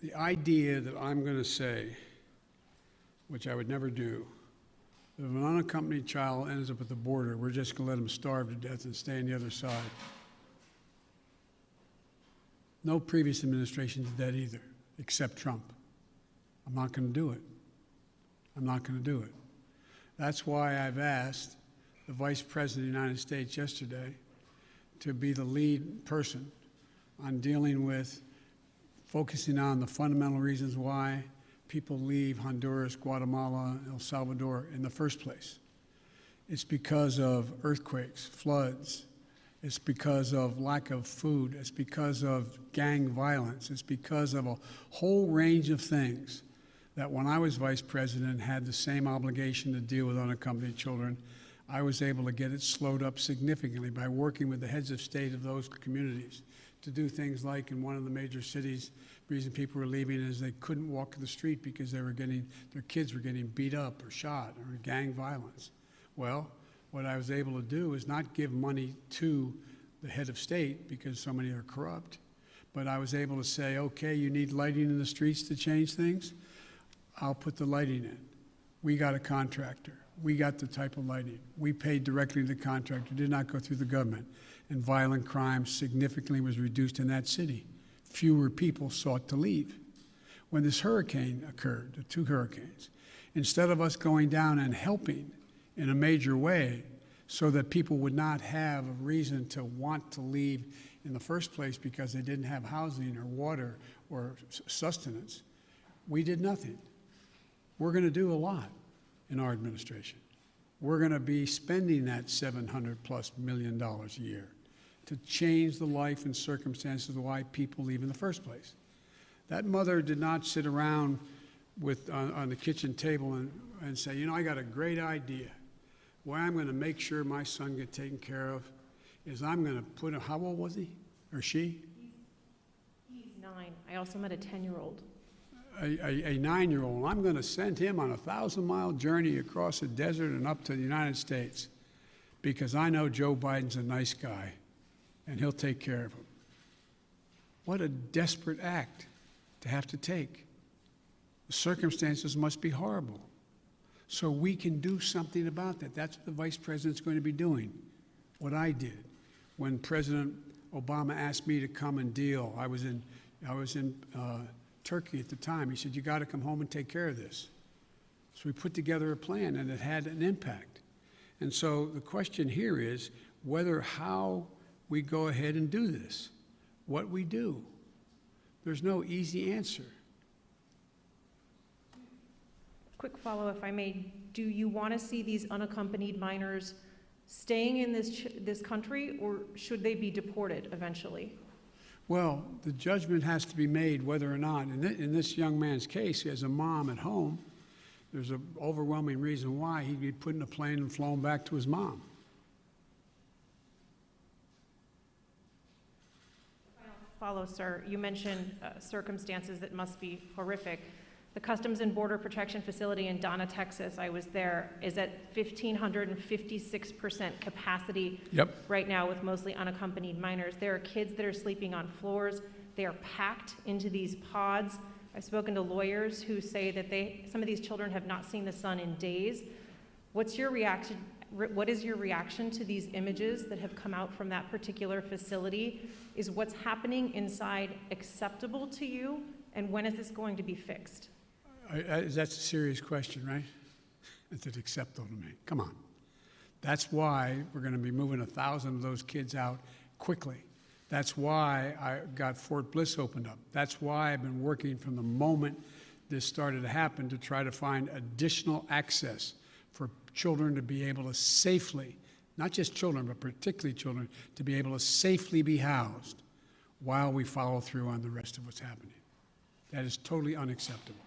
The idea that I'm going to say, which I would never do, that if an unaccompanied child ends up at the border, we're just going to let him starve to death and stay on the other side. No previous administration did that either, except Trump. I'm not going to do it. I'm not going to do it. That's why I've asked the Vice President of the United States yesterday to be the lead person on dealing with focusing on the fundamental reasons why people leave Honduras, Guatemala, El Salvador in the first place. It's because of earthquakes, floods. It's because of lack of food. It's because of gang violence. It's because of a whole range of things that when I was vice president and had the same obligation to deal with unaccompanied children, I was able to get it slowed up significantly by working with the heads of state of those communities to do things like in one of the major cities, the reason people were leaving is they couldn't walk the street because their kids were getting beat up or shot or gang violence. Well, what I was able to do is not give money to the head of state because so many are corrupt, but I was able to say, okay, you need lighting in the streets to change things? I'll put the lighting in. We got a contractor. We got the type of lighting. We paid directly to the contractor, did not go through the government. And violent crime significantly was reduced in that city. Fewer people sought to leave. When this hurricane occurred, the two hurricanes, instead of us going down and helping in a major way so that people would not have a reason to want to leave in the first place because they didn't have housing or water or sustenance, we did nothing. We're going to do a lot in our administration. We're going to be spending that $700+ million a year to change the life and circumstances of why people leave in the first place. That mother did not sit around on the kitchen table and say, you know, I got a great idea. What I'm going to make sure my son gets taken care of is I'm going to put him, how old was he or she? He's 9. I also met a 10-year-old. A 9-year-old. I'm going to send him on a 1,000-mile journey across the desert and up to the United States because I know Joe Biden's a nice guy and he'll take care of him. What a desperate act to have to take. The circumstances must be horrible. So we can do something about that. That's what the vice president's going to be doing. What I did when President Obama asked me to come and deal. I was in Turkey at the time. He said, you got to come home and take care of this. So we put together a plan, and it had an impact. And so the question here is how we go ahead and do this, what we do. There's no easy answer. Quick follow, if I may. Do you want to see these unaccompanied minors staying in this country, or should they be deported eventually? Well, the judgment has to be made whether or not, in this young man's case, he has a mom at home. There's an overwhelming reason why he'd be put in a plane and flown back to his mom. Follow, sir. You mentioned circumstances that must be horrific. The Customs and Border Protection Facility in Donna, Texas, I was there, is at 1,556% capacity right now with mostly unaccompanied minors. There are kids that are sleeping on floors. They are packed into these pods. I've spoken to lawyers who say that some of these children have not seen the sun in days. What's your reaction? What is your reaction to these images that have come out from that particular facility? Is what's happening inside acceptable to you? And when is this going to be fixed? That's a serious question, right? Is it acceptable to me? Come on. That's why we're going to be moving 1,000 of those kids out quickly. That's why I got Fort Bliss opened up. That's why I've been working from the moment this started to happen to try to find additional access for children to be able to safely, not just children, but particularly children, to be able to safely be housed while we follow through on the rest of what's happening. That is totally unacceptable.